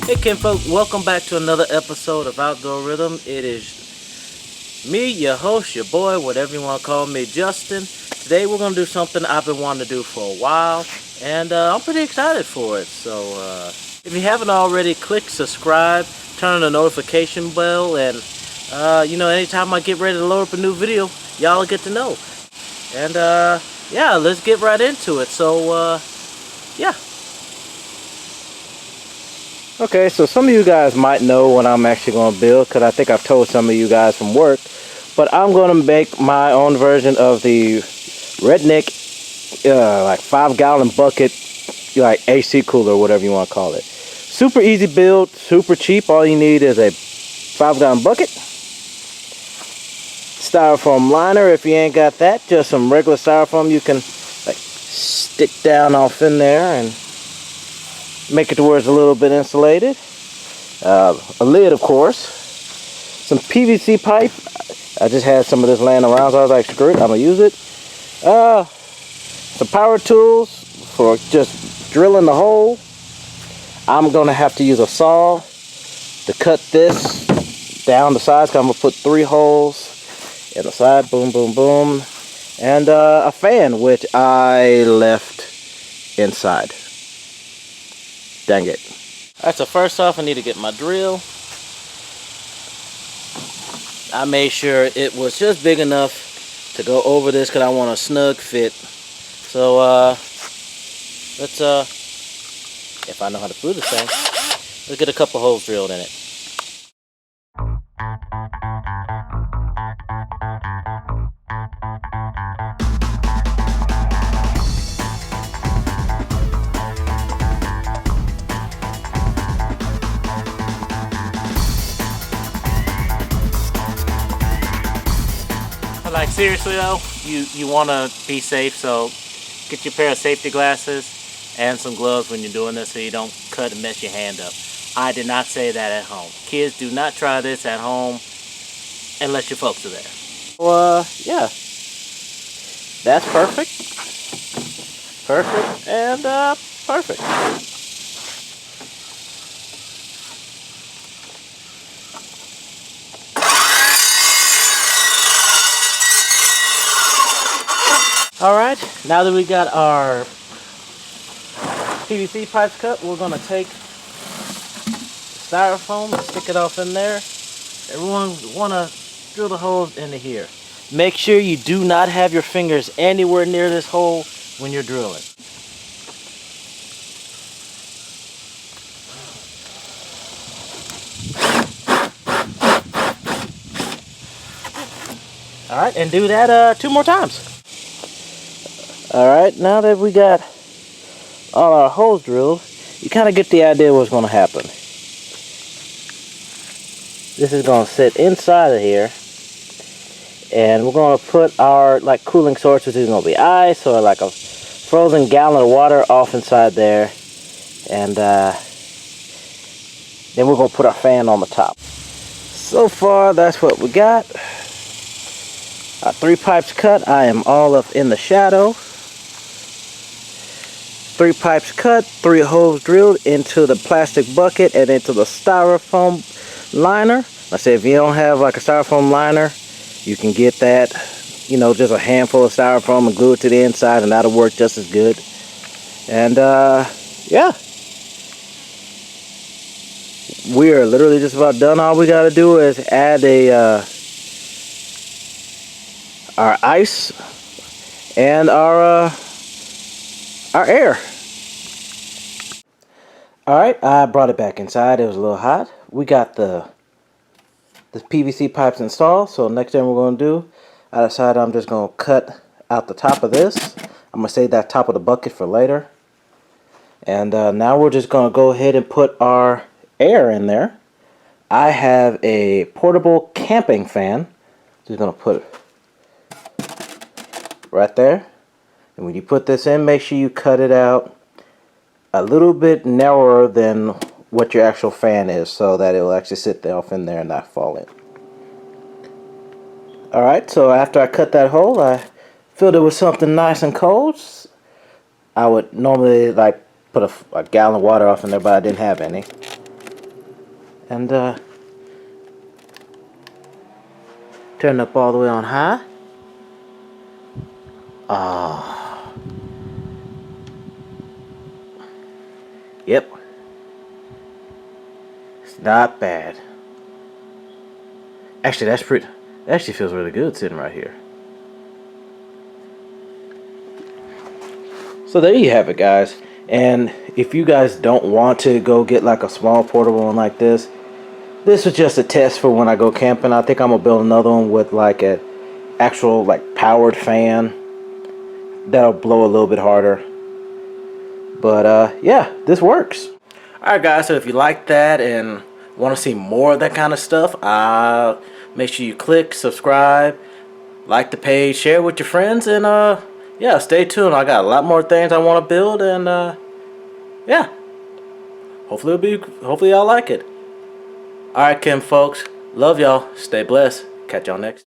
Hey kinfolk, welcome back to another episode of Outdoor Rhythm. It is me, your host, your boy, whatever you want to call me, Justin. Today we're going to do something I've been wanting to do for a while, and I'm pretty excited for it. So if you haven't already, click subscribe, turn on the notification bell, and anytime I get ready to load up a new video, y'all get to know. And yeah, let's get right into it. So yeah. Okay, so some of you guys might know what I'm actually going to build, because I think I've told some of you guys from work, but I'm going to make my own version of the redneck like 5-gallon bucket, like AC cooler or whatever you want to call it. Super easy build, super cheap. All you need is a 5-gallon bucket, styrofoam liner. If you ain't got that, just some regular styrofoam you can like stick down off in there and make it to where it's a little bit insulated. A lid, of course. Some PVC pipe. I just had some of this laying around, so I was like, screw it, I'm gonna use it. Some power tools for just drilling the hole. I'm gonna have to use a saw to cut this down the sides, because I'm gonna put 3 holes in the side. Boom, boom, boom. And a fan, which I left inside. Dang it. Alright, so first off I need to get my drill. I made sure it was just big enough to go over this, because I want a snug fit. So let's if I know how to do this thing, let's get a couple holes drilled in it. Like seriously though, you want to be safe, so get your pair of safety glasses and some gloves when you're doing this, so you don't cut and mess your hand up. I did not say that at home. Kids, do not try this at home unless your folks are there. Well, yeah, that's perfect, and perfect. Alright, now that we got our PVC pipes cut, we're going to take styrofoam and stick it off in there. Everyone want to drill the holes into here. Make sure you do not have your fingers anywhere near this hole when you're drilling. Alright, and do that 2 more times. Alright, now that we got all our holes drilled, you kind of get the idea what's going to happen. This is going to sit inside of here, and we're going to put our like cooling source, which is going to be ice or like a frozen gallon of water, off inside there, and then we're going to put our fan on the top. So far, that's what we got. Our 3 pipes cut. I am all up in the shadow. 3 pipes cut, 3 holes drilled into the plastic bucket and into the styrofoam liner. I say if you don't have like a styrofoam liner, you can get that, just a handful of styrofoam and glue it to the inside, and that'll work just as good. And yeah, we are literally just about done. All we got to do is add our ice and our air. Alright, I brought it back inside. It was a little hot. We got the PVC pipes installed, so next thing we're going to do, I decided I'm just going to cut out the top of this. I'm going to save that top of the bucket for later. And now we're just going to go ahead and put our air in there. I have a portable camping fan. Just going to put it right there. And when you put this in, make sure you cut it out a little bit narrower than what your actual fan is, so that it will actually sit there off in there and not fall in. Alright, so after I cut that hole, I filled it with something nice and cold. I would normally like put a gallon of water off in there, but I didn't have any. and turn up all the way on high. Ah, yep, it's not bad. Actually, that's pretty. It actually feels really good sitting right here. So there you have it, guys. And if you guys don't want to go get like a small portable one like this was just a test for when I go camping. I think I'm gonna build another one with like an actual like powered fan that'll blow a little bit harder. But yeah, this works. Alright guys, so if you like that and want to see more of that kind of stuff, make sure you click subscribe, like the page, share with your friends, and yeah, stay tuned. I got a lot more things I want to build, and yeah, hopefully y'all like it. Alright, Kim folks, love y'all, stay blessed, catch y'all next.